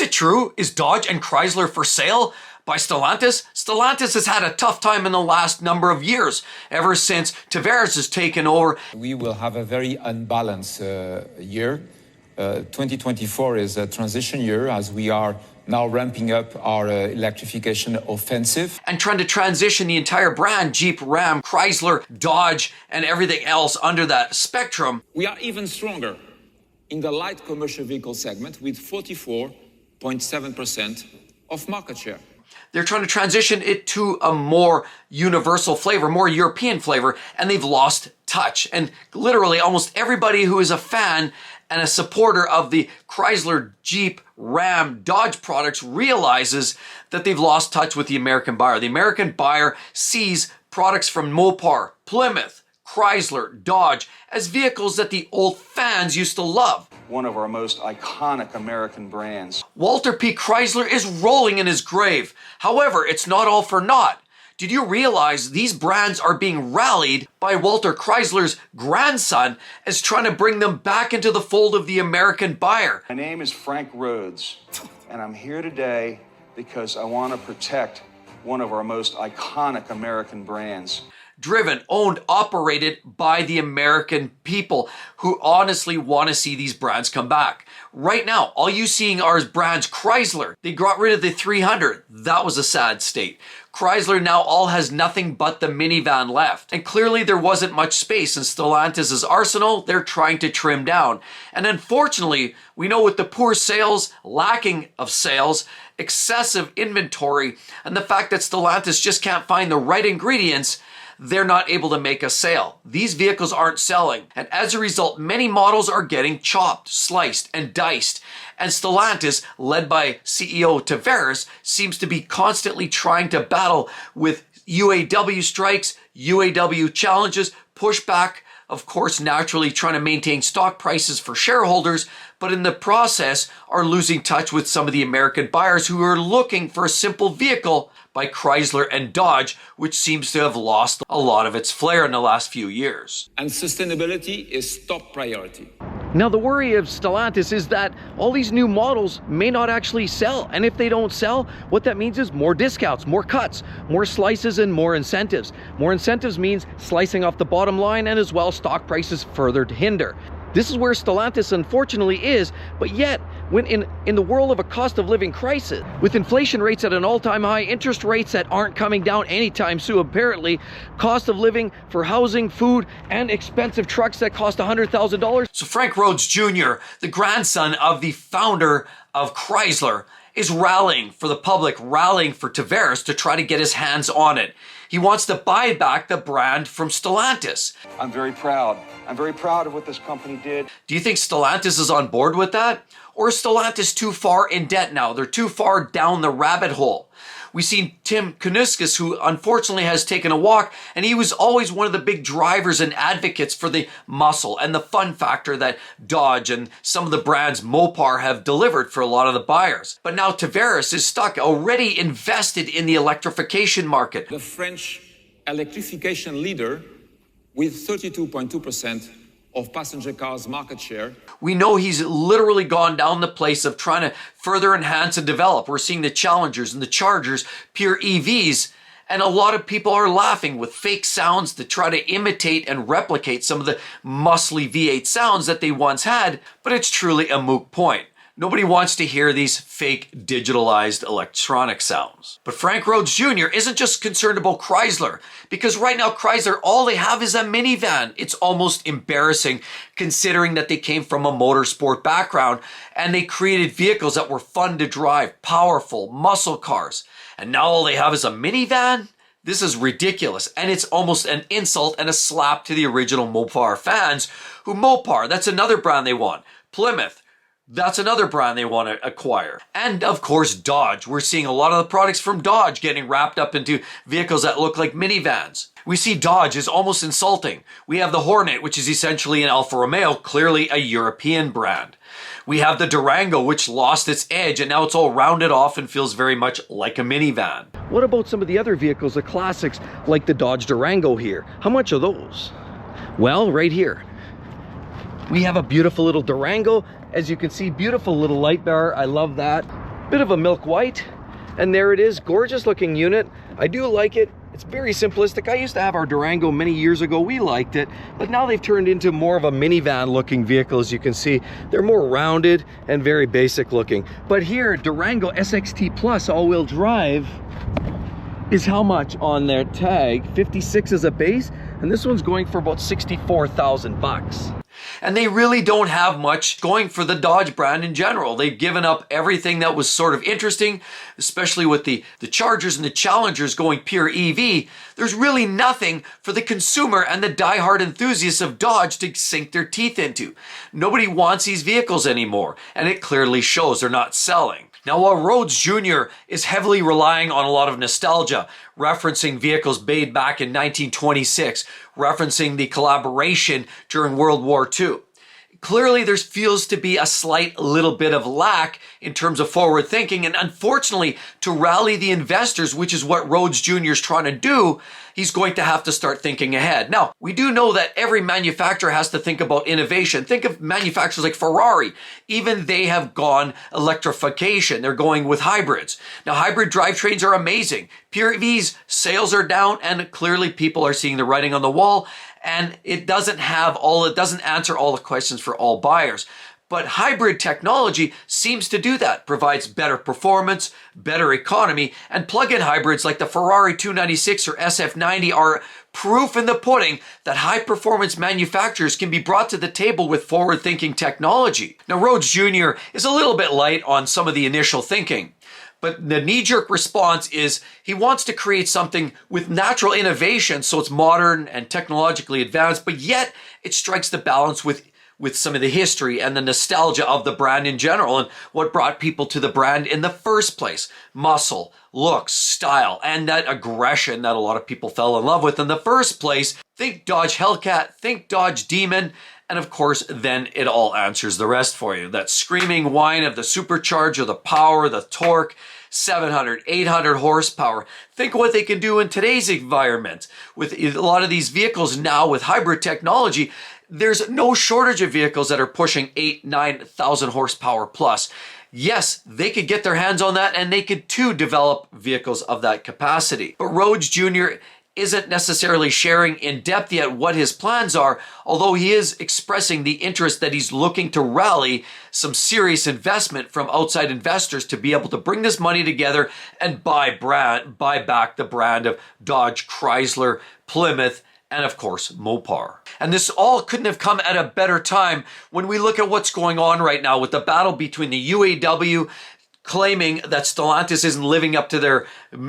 Is it true? Is Dodge and Chrysler for sale by Stellantis? Stellantis has had a tough time in the last number of years, ever since Tavares has taken over. We will have a very unbalanced year. 2024 is a transition year as we are now ramping up our electrification offensive. And trying to transition the entire brand, Jeep, Ram, Chrysler, Dodge, and everything else under that spectrum. We are even stronger in the light commercial vehicle segment with 44.7% of market share. They're trying to transition it to a more universal flavor, more European flavor, and they've lost touch. And literally almost everybody who is a fan and a supporter of the Chrysler, Jeep, Ram, Dodge products realizes that they've lost touch with the American buyer. The American buyer sees products from Mopar, Plymouth, Chrysler, Dodge as vehicles that the old fans used to love. One of our most iconic American brands. Walter P. Chrysler is rolling in his grave. However, it's not all for naught. Did you realize these brands are being rallied by Walter Chrysler's grandson as trying to bring them back into the fold of the American buyer? My name is Frank Rhodes, and I'm here today because I want to protect one of our most iconic American brands. Driven, owned, operated by the American people who honestly want to see these brands come back. Right now, all you seeing are brands Chrysler. They got rid of the 300. That was a sad state. Chrysler now all has nothing but the minivan left. And clearly there wasn't much space in Stellantis' arsenal. They're trying to trim down. And unfortunately, we know with the poor sales, lacking of sales, excessive inventory, and the fact that Stellantis just can't find the right ingredients, they're not able to make a sale. These vehicles aren't selling. And as a result, many models are getting chopped, sliced, and diced. And Stellantis, led by CEO Tavares, seems to be constantly trying to battle with UAW strikes, UAW challenges, pushback, of course, naturally trying to maintain stock prices for shareholders, but in the process are losing touch with some of the American buyers who are looking for a simple vehicle by Chrysler and Dodge, which seems to have lost a lot of its flair in the last few years. And sustainability is top priority. Now the worry of Stellantis is that all these new models may not actually sell. And if they don't sell, what that means is more discounts, more cuts, more slices, and more incentives. More incentives means slicing off the bottom line, and as well stock prices further to hinder. This is where Stellantis unfortunately is, but yet when in the world of a cost of living crisis, with inflation rates at an all-time high, interest rates that aren't coming down anytime soon apparently, cost of living for housing, food, and expensive trucks that cost $100,000. So Frank Rhodes Jr., the grandson of the founder of Chrysler, is rallying for the public, rallying for Tavares to try to get his hands on it. He wants to buy back the brand from Stellantis. I'm very proud. I'm very proud of what this company did. Do you think Stellantis is on board with that? Or is Stellantis too far in debt now? They're too far down the rabbit hole. We've seen Tim Kuniskis, who unfortunately has taken a walk, and he was always one of the big drivers and advocates for the muscle and the fun factor that Dodge and some of the brands Mopar have delivered for a lot of the buyers. But now Tavares is stuck, already invested in the electrification market. The French electrification leader with 32.2% of passenger cars market share. We know he's literally gone down the place of trying to further enhance and develop. We're seeing the Challengers and the Chargers, pure EVs, and a lot of people are laughing with fake sounds to try to imitate and replicate some of the muscly V8 sounds that they once had, but it's truly a moot point. Nobody wants to hear these fake digitalized electronic sounds. But Frank Rhodes Jr. isn't just concerned about Chrysler, because right now Chrysler, all they have is a minivan. It's almost embarrassing considering that they came from a motorsport background and they created vehicles that were fun to drive, powerful, muscle cars. And now all they have is a minivan? This is ridiculous, and it's almost an insult and a slap to the original Mopar fans who Mopar, that's another brand they want. Plymouth, that's another brand they want to acquire. And of course, Dodge. We're seeing a lot of the products from Dodge getting wrapped up into vehicles that look like minivans. We see Dodge is almost insulting. We have the Hornet, which is essentially an Alfa Romeo, clearly a European brand. We have the Durango, which lost its edge, and now it's all rounded off and feels very much like a minivan. What about some of the other vehicles, the classics, like the Dodge Durango here? How much are those? Well, right here. We have a beautiful little Durango. As you can see, beautiful little light bar. I love that. Bit of a milk white, and there it is, gorgeous looking unit. I do like it. It's very simplistic. I used to have our Durango many years ago. We liked it, but now they've turned into more of a minivan looking vehicle. As you can see, they're more rounded and very basic looking. But here, Durango SXT Plus all-wheel drive is how much on their tag? 56 as a base, and this one's going for about 64,000 bucks. And they really don't have much going for the Dodge brand in general. They've given up everything that was sort of interesting, especially with the Chargers and the Challengers going pure EV. There's really nothing for the consumer and the diehard enthusiasts of Dodge to sink their teeth into. Nobody wants these vehicles anymore, and it clearly shows they're not selling. Now, while Rhodes Jr. is heavily relying on a lot of nostalgia, referencing vehicles made back in 1926, referencing the collaboration during World War II, clearly there feels to be a slight little bit of lack in terms of forward thinking. And unfortunately, to rally the investors, which is what Rhodes Jr. is trying to do, he's going to have to start thinking ahead. Now, we do know that every manufacturer has to think about innovation. Think of manufacturers like Ferrari. Even they have gone electrification. They're going with hybrids. Now, hybrid drivetrains are amazing. Pure EVs, sales are down, and clearly people are seeing the writing on the wall. And it doesn't answer all the questions for all buyers. But hybrid technology seems to do that, provides better performance, better economy, and plug-in hybrids like the Ferrari 296 or SF90 are proof in the pudding that high-performance manufacturers can be brought to the table with forward-thinking technology. Now, Rhodes Jr. is a little bit light on some of the initial thinking, but the knee-jerk response is he wants to create something with natural innovation so it's modern and technologically advanced, but yet it strikes the balance with some of the history and the nostalgia of the brand in general and what brought people to the brand in the first place. Muscle, looks, style, and that aggression that a lot of people fell in love with in the first place. Think Dodge Hellcat, think Dodge Demon, and of course, then it all answers the rest for you. That screaming whine of the supercharger, the power, the torque, 700, 800 horsepower. Think what they can do in today's environment. With a lot of these vehicles now with hybrid technology, there's no shortage of vehicles that are pushing 8,000, 9,000 horsepower plus. Yes, they could get their hands on that, and they could too develop vehicles of that capacity. But Rhodes Jr. isn't necessarily sharing in depth yet what his plans are, although he is expressing the interest that he's looking to rally some serious investment from outside investors to be able to bring this money together and buy back the brand of Dodge, Chrysler, Plymouth, and of course, Mopar. And this all couldn't have come at a better time when we look at what's going on right now with the battle between the UAW claiming that Stellantis isn't living up to their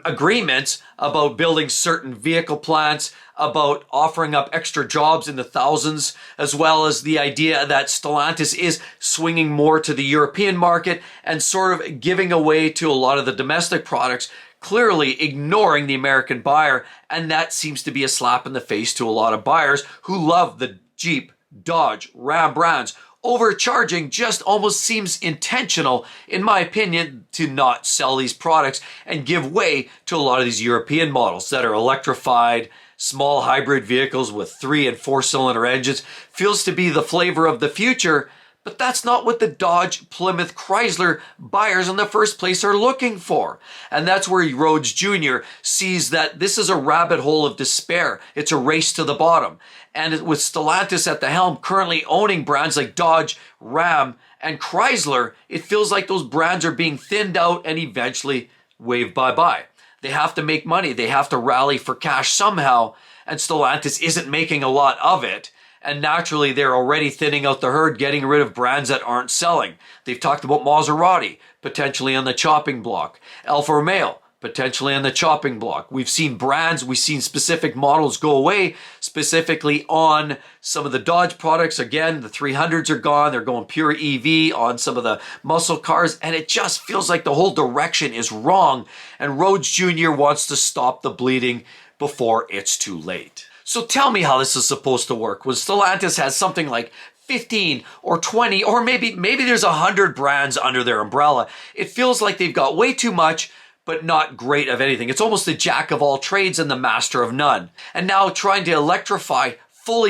agreements about building certain vehicle plants, about offering up extra jobs in the thousands, as well as the idea that Stellantis is swinging more to the European market and sort of giving away to a lot of the domestic products, clearly ignoring the American buyer, and that seems to be a slap in the face to a lot of buyers who love the Jeep, Dodge, Ram brands. Overcharging just almost seems intentional, in my opinion, to not sell these products and give way to a lot of these European models that are electrified, small hybrid vehicles with 3 and 4 cylinder engines. Feels to be the flavor of the future. But that's not what the Dodge, Plymouth, Chrysler buyers in the first place are looking for. And that's where Rhodes Jr. sees that this is a rabbit hole of despair. It's a race to the bottom. And with Stellantis at the helm currently owning brands like Dodge, Ram, and Chrysler, it feels like those brands are being thinned out and eventually waved bye-bye. They have to make money. They have to rally for cash somehow. And Stellantis isn't making a lot of it. And naturally, they're already thinning out the herd, getting rid of brands that aren't selling. They've talked about Maserati, potentially on the chopping block. Alfa Romeo, potentially on the chopping block. We've seen brands, we've seen specific models go away, specifically on some of the Dodge products. Again, the 300s are gone. They're going pure EV on some of the muscle cars. And it just feels like the whole direction is wrong. And Rhodes Jr. wants to stop the bleeding before it's too late. So tell me how this is supposed to work. When Stellantis has something like 15 or 20 or maybe there's 100 brands under their umbrella, it feels like they've got way too much but not great of anything. It's almost the jack of all trades and the master of none. And now trying to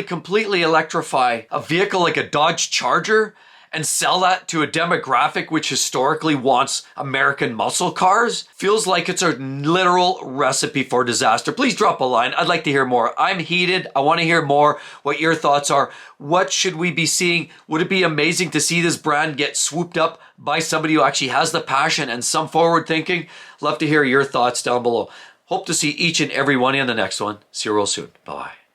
completely electrify a vehicle like a Dodge Charger and sell that to a demographic which historically wants American muscle cars feels like it's a literal recipe for disaster. Please drop a line. I'd like to hear more. I'm heated. I want to hear more what your thoughts are. What should we be seeing? Would it be amazing to see this brand get swooped up by somebody who actually has the passion and some forward thinking? Love to hear your thoughts down below. Hope to see each and every one in the next one. See you real soon. Bye-bye.